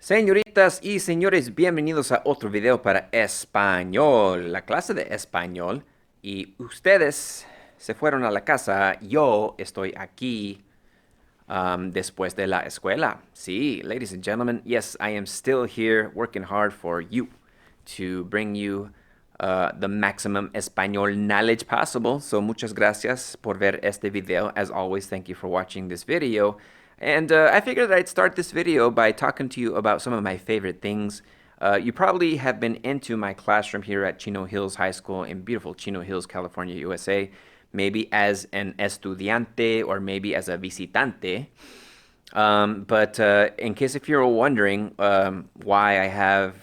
Señoritas y señores, bienvenidos a otro video para español, la clase de español. Y ustedes se fueron a la casa, yo estoy aquí después de la escuela. Sí, ladies and gentlemen, yes, I am still here working hard for you to bring you the maximum español knowledge possible. So muchas gracias por ver este video. As always, thank you for watching this video. And I figured I'd start this video by talking to you about some of my favorite things. You probably have been into my classroom here at Chino Hills High School in beautiful Chino Hills, California, USA. Maybe as an estudiante or maybe as a visitante. But in case if you're wondering why I have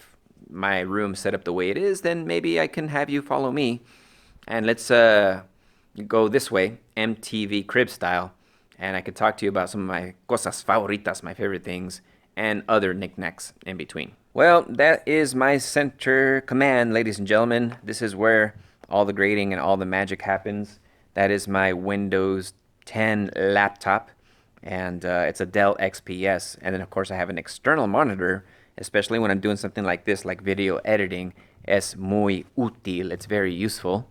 my room set up the way it is, then maybe I can have you follow me. And let's go this way, MTV crib style. And I could talk to you about some of my cosas favoritas, my favorite things, and other knickknacks in between. Well, that is my center command, ladies and gentlemen. This is where all the grading and all the magic happens. That is my Windows 10 laptop, and it's a Dell XPS. And then, of course, I have an external monitor, especially when I'm doing something like this, like video editing. Es muy útil. It's very useful.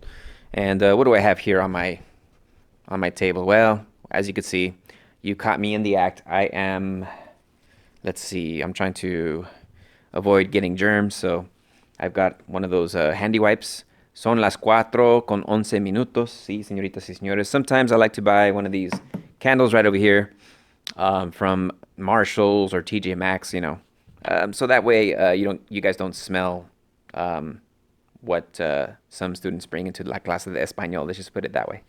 And what do I have here on my table? Well, as you can see, you caught me in the act. I am, let's see, I'm trying to avoid getting germs, so I've got one of those handy wipes. Son las 4:11. Sí, señoritas y señores. Sometimes I like to buy one of these candles right over here from Marshalls or TJ Maxx, you know. So that way you guys don't smell what some students bring into la clase de español. Let's just put it that way.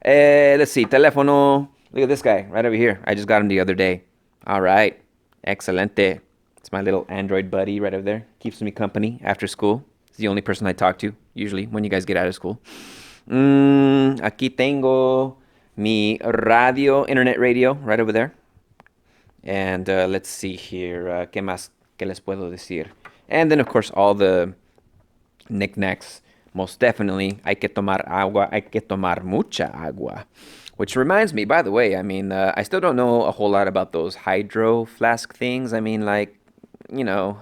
Let's see, teléfono. Look at this guy right over here. I just got him the other day. All right. Excelente. It's my little Android buddy right over there. Keeps me company after school. It's the only person I talk to, usually, when you guys get out of school. Aquí tengo mi radio, internet radio, right over there. And let's see here. ¿Qué más que les puedo decir? And then, of course, all the knickknacks. Most definitely, hay que tomar agua, hay que tomar mucha agua. Which reminds me, by the way, I mean, I still don't know a whole lot about those hydro flask things. I mean, like, you know,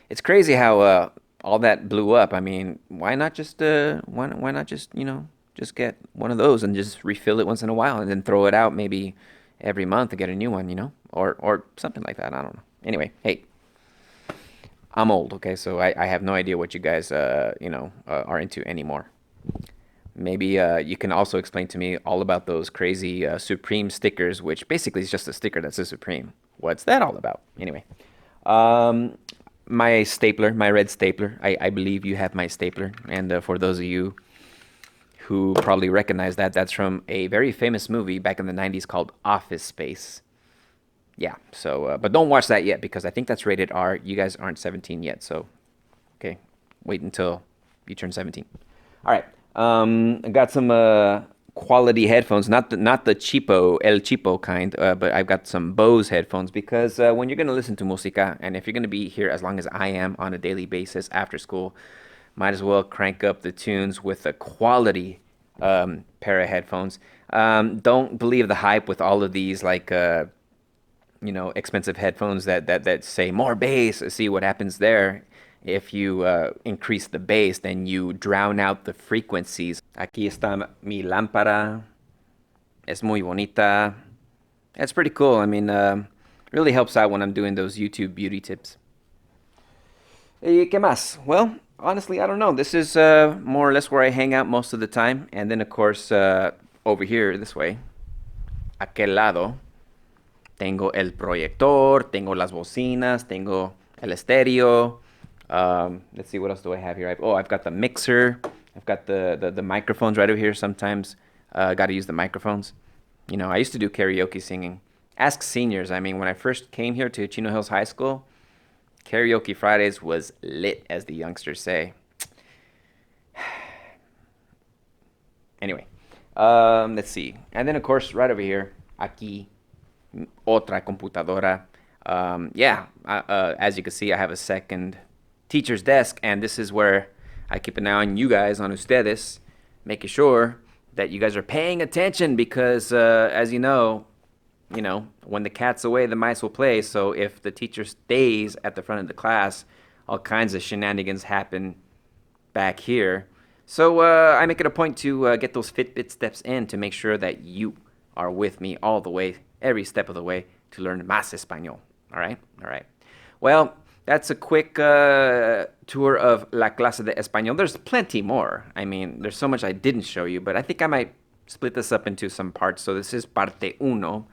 it's crazy how all that blew up. I mean, why not just, why not just, you know, just get one of those and just refill it once in a while and then throw it out maybe every month to get a new one, you know, or something like that. I don't know. Anyway, hey. I'm old, okay, so I have no idea what you guys, are into anymore. Maybe you can also explain to me all about those crazy Supreme stickers, which basically is just a sticker that says Supreme. What's that all about? Anyway, my stapler, my red stapler. I believe you have my stapler, and for those of you who probably recognize that, that's from a very famous movie back in the 90s called Office Space. Yeah, so, but don't watch that yet because I think that's rated R. You guys aren't 17 yet, so, okay, wait until you turn 17. All right, I got some quality headphones, not the cheapo, El Cheapo kind, but I've got some Bose headphones because when you're going to listen to música, and if you're going to be here as long as I am on a daily basis after school, might as well crank up the tunes with a quality pair of headphones. Don't believe the hype with all of these, like, expensive headphones that say more bass. See what happens there. If you increase the bass, then you drown out the frequencies. Aquí está mi lámpara. Es muy bonita. It's pretty cool. I mean, really helps out when I'm doing those YouTube beauty tips. ¿Y qué más? Well, honestly, I don't know. This is more or less where I hang out most of the time. And then, of course, over here, this way, aquel lado, tengo el proyector, tengo las bocinas, tengo el estéreo. Let's see, what else do I have here? I've got the mixer. I've got the microphones right over here. Sometimes got to use the microphones. You know, I used to do karaoke singing. Ask seniors. I mean, when I first came here to Chino Hills High School, Karaoke Fridays was lit, as the youngsters say. Anyway, let's see. And then, of course, right over here, aquí, otra computadora. As you can see, I have a second teacher's desk, and this is where I keep an eye on you guys, on ustedes, making sure that you guys are paying attention because, as you know, when the cat's away, the mice will play. So if the teacher stays at the front of the class, all kinds of shenanigans happen back here. So I make it a point to get those Fitbit steps in to make sure that you are with me all the way, every step of the way, to learn más Español. All right? All right. Well, that's a quick tour of La Clase de Español. There's plenty more. I mean, there's so much I didn't show you, but I think I might split this up into some parts. So this is parte uno,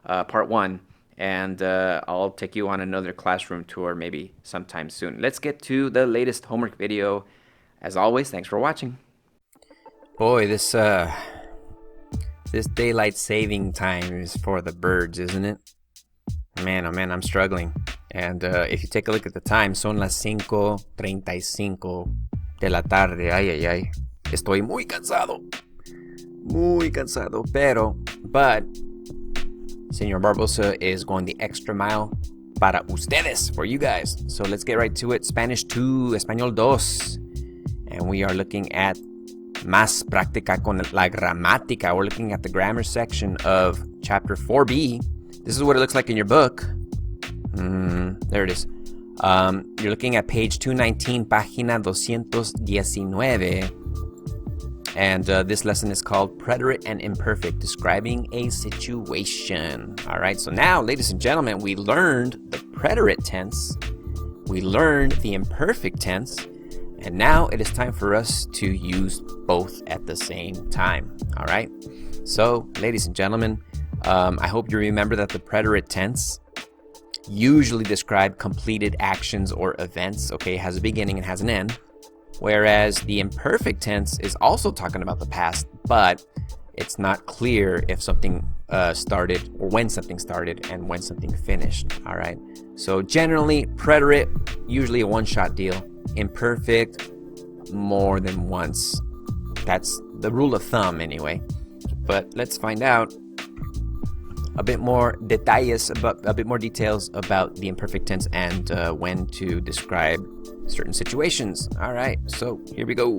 part one, and I'll take you on another classroom tour maybe sometime soon. Let's get to the latest homework video. As always, thanks for watching. Boy, this daylight saving time is for the birds, isn't it? Man, oh man, I'm struggling. And if you take a look at the time, son las 5:35 de la tarde. Ay, ay, ay. Estoy muy cansado. Muy cansado. But Señor Barbosa is going the extra mile para ustedes, for you guys. So let's get right to it. Spanish 2, Español 2. And we are looking at más práctica con la gramática. We're looking at the grammar section of chapter 4B. This is what it looks like in your book. There it is. You're looking at page 219, página 219. And this lesson is called Preterite and Imperfect, describing a situation. All right, so now, ladies and gentlemen, we learned the preterite tense. We learned the imperfect tense. And now it is time for us to use both at the same time. All right. So, ladies and gentlemen, I hope you remember that the preterite tense usually describe completed actions or events. Okay, it has a beginning and has an end. Whereas the imperfect tense is also talking about the past, but it's not clear if something started or when something started and when something finished. All right. So generally, preterite, usually a one-shot deal. Imperfect, more than once. That's the rule of thumb anyway. But let's find out a bit more details about the imperfect tense and when to describe certain situations. All right, so here we go.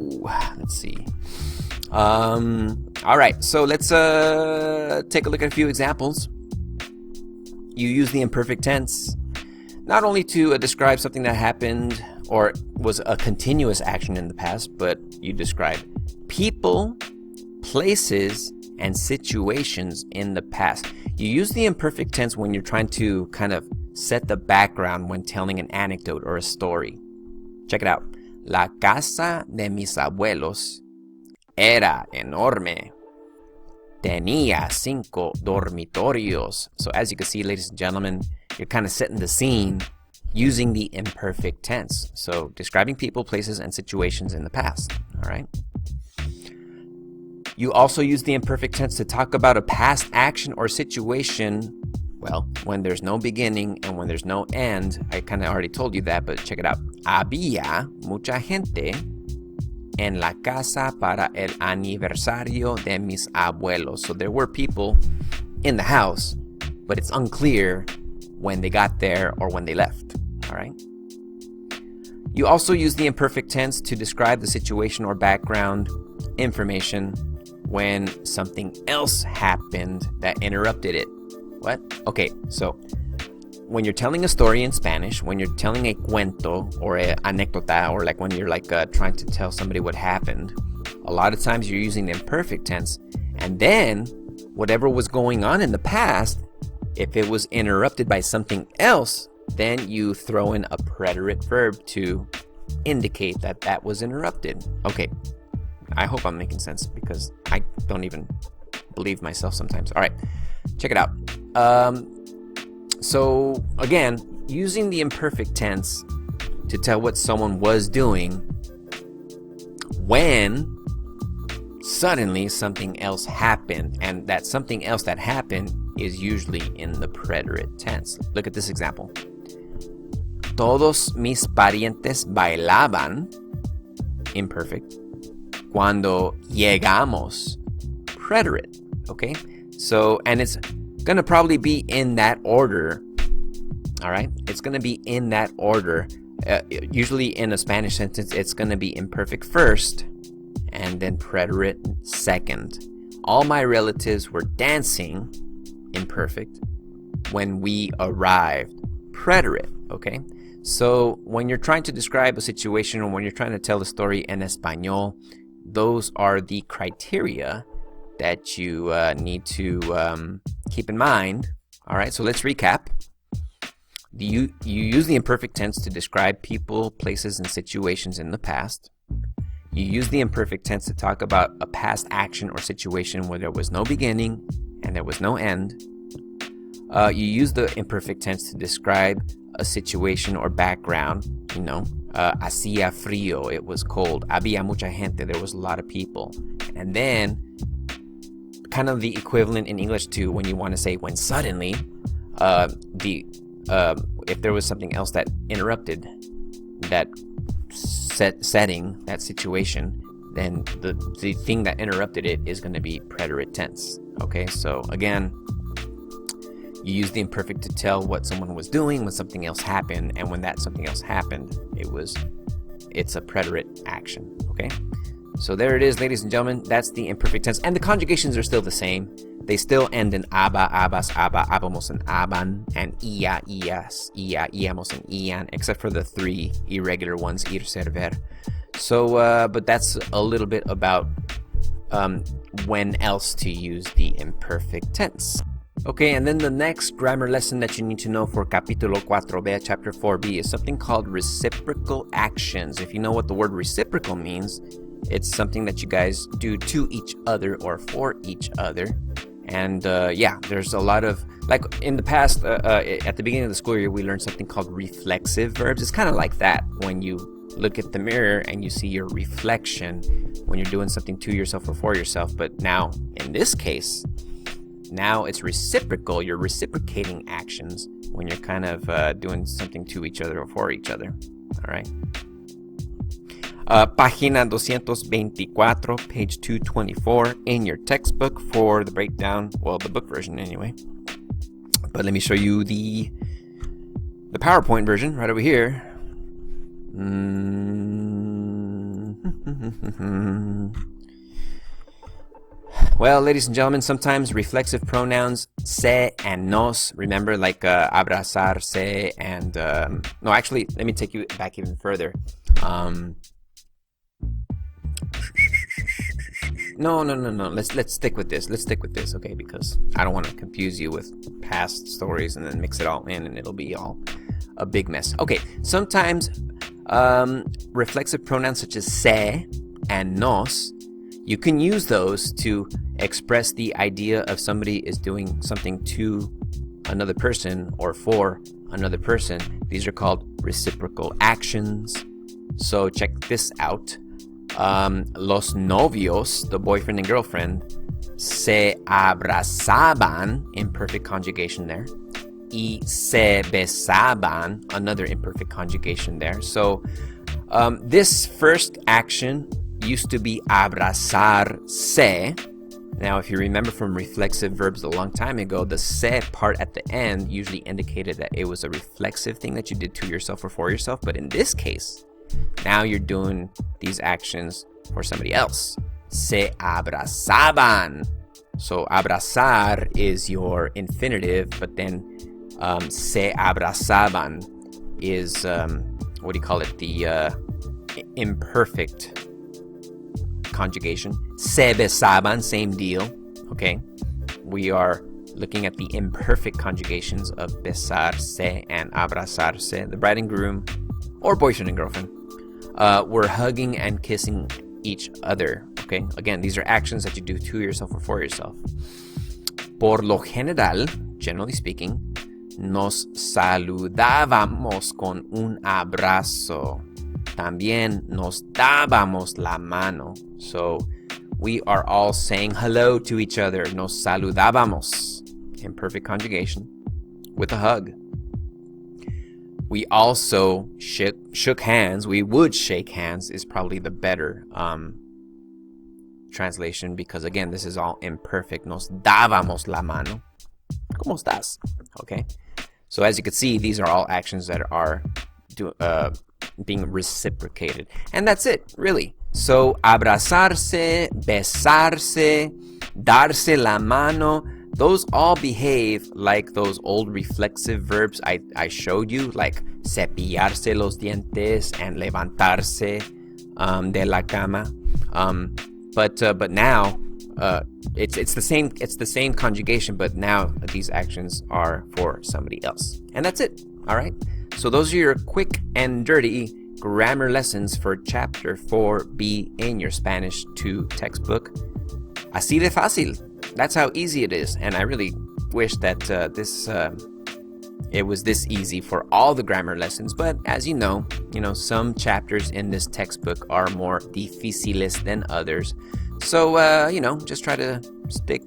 Let's see. All right, so let's take a look at a few examples. You use the imperfect tense not only to describe something that happened or was a continuous action in the past, but you describe people, places, and situations in the past. You use the imperfect tense when you're trying to kind of set the background when telling an anecdote or a story. Check it out. La casa de mis abuelos era enorme. Tenía 5 dormitorios. So as you can see, ladies and gentlemen, you're kind of setting the scene using the imperfect tense. So describing people, places, and situations in the past. All right. You also use the imperfect tense to talk about a past action or situation, well, when there's no beginning and when there's no end. I kind of already told you that, but check it out. Había mucha gente en la casa para el aniversario de mis abuelos. So there were people in the house, but it's unclear when they got there or when they left. All right. You also use the imperfect tense to describe the situation or background information when something else happened that interrupted it. What? Okay, so when you're telling a story in Spanish, when you're telling a cuento or a anécdota, or like when you're trying to tell somebody what happened, a lot of times you're using the imperfect tense, and then whatever was going on in the past, if it was interrupted by something else, then you throw in a preterite verb to indicate that that was interrupted. Okay, I hope I'm making sense because I don't even believe myself sometimes. All right, check it out. So again, using the imperfect tense to tell what someone was doing when suddenly something else happened, and that something else that happened is usually in the preterite tense. Look at this example. Todos mis parientes bailaban, imperfect, cuando llegamos, preterite, okay? So, and it's gonna probably be in that order, all right? It's gonna be in that order. Usually in a Spanish sentence, it's gonna be imperfect first, and then preterite second. All my relatives were dancing, imperfect, when we arrived. Preterite, okay? So when you're trying to describe a situation or when you're trying to tell a story in Español, those are the criteria that you need to keep in mind. All right, so let's recap. You use the imperfect tense to describe people, places, and situations in the past. You use the imperfect tense to talk about a past action or situation where there was no beginning and there was no end. You use the imperfect tense to describe a situation or background. You know, hacía frío, it was cold. Había mucha gente, there was a lot of people. And then, kind of the equivalent in English to when you want to say when suddenly, if there was something else that interrupted that setting, that situation, then the thing that interrupted it is going to be preterite tense. Okay, so again, you use the imperfect to tell what someone was doing when something else happened, and when that something else happened, it's a preterite action. Okay, so there it is, ladies and gentlemen. That's the imperfect tense, and the conjugations are still the same. They still end in aba, abas, aba, abamos, and aban, and ia, ias, ia, iamos, and ian, except for the three irregular ones, ir, ser, ver. So, but that's a little bit about when else to use the imperfect tense. Okay, and then the next grammar lesson that you need to know for Capítulo 4b, Chapter 4b, is something called reciprocal actions. If you know what the word reciprocal means, it's something that you guys do to each other or for each other. And yeah, there's a lot of, like in the past, at the beginning of the school year, we learned something called reflexive verbs. It's kind of like that when you look at the mirror and you see your reflection when you're doing something to yourself or for yourself. But now, in this case, now it's reciprocal. You're reciprocating actions when you're kind of doing something to each other or for each other. All right. Página 224, page 224 in your textbook for the breakdown. Well, the book version anyway. But let me show you the PowerPoint version right over here. Well, ladies and gentlemen, sometimes reflexive pronouns se and nos, remember, like abrazarse and no, actually, let me take you back even further. No. Let's stick with this. Okay, because I don't want to confuse you with past stories and then mix it all in, and it'll be all a big mess. Okay, sometimes reflexive pronouns such as se and nos, you can use those to express the idea of somebody is doing something to another person or for another person. These are called reciprocal actions. So check this out. Los novios, the boyfriend and girlfriend, se abrazaban, imperfect conjugation there, y se besaban, another imperfect conjugation there. So this first action used to be abrazarse. Now, if you remember from reflexive verbs a long time ago, the se part at the end usually indicated that it was a reflexive thing that you did to yourself or for yourself. But in this case, now you're doing these actions for somebody else. Se abrazaban. So abrazar is your infinitive, but then se abrazaban is, what do you call it? The imperfect conjugation. Se besaban, same deal. Okay, we are looking at the imperfect conjugations of besarse and abrazarse. The bride and groom, or boyfriend and girlfriend, were hugging and kissing each other. Okay, again, these are actions that you do to yourself or for yourself. Por lo general, generally speaking, nos saludábamos con un abrazo. También nos dábamos la mano. So we are all saying hello to each other. Nos saludábamos. Imperfect conjugation with a hug. We also shook hands. We would shake hands is probably the better translation, because again, this is all imperfect. Nos dábamos la mano. ¿Cómo estás? Okay. So as you can see, these are all actions that are being reciprocated. And that's it, really. So abrazarse, besarse, darse la mano, those all behave like those old reflexive verbs I showed you, like cepillarse los dientes and levantarse de la cama. But now it's the same conjugation, but now these actions are for somebody else. And that's it. All right. So those are your quick and dirty grammar lessons for Chapter 4B in your Spanish 2 textbook. Así de fácil. That's how easy it is. And I really wish that it was this easy for all the grammar lessons. But as you know, some chapters in this textbook are more difíciles than others. So, just try to stick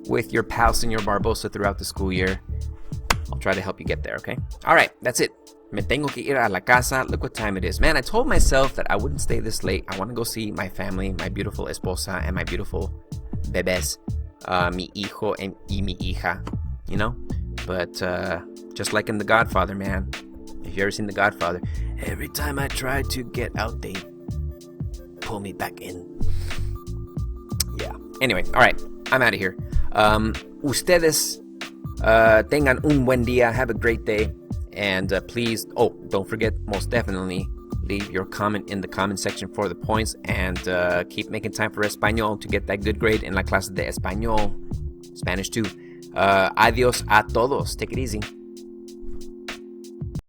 with your pal, Señor Barbosa, throughout the school year. I'll try to help you get there, okay? All right, that's it. Me tengo que ir a la casa. Look what time it is. Man, I told myself that I wouldn't stay this late. I want to go see my family, my beautiful esposa, and my beautiful bebés, mi hijo y mi hija, But just like in The Godfather, man. If you ever seen The Godfather, every time I try to get out, they pull me back in. Yeah. Anyway, all right. I'm out of here. Ustedes tengan un buen día. Have a great day. And please, don't forget, most definitely, leave your comment in the comment section for the points. And keep making time for Español to get that good grade in la clase de Español, Spanish 2. Adiós a todos. Take it easy.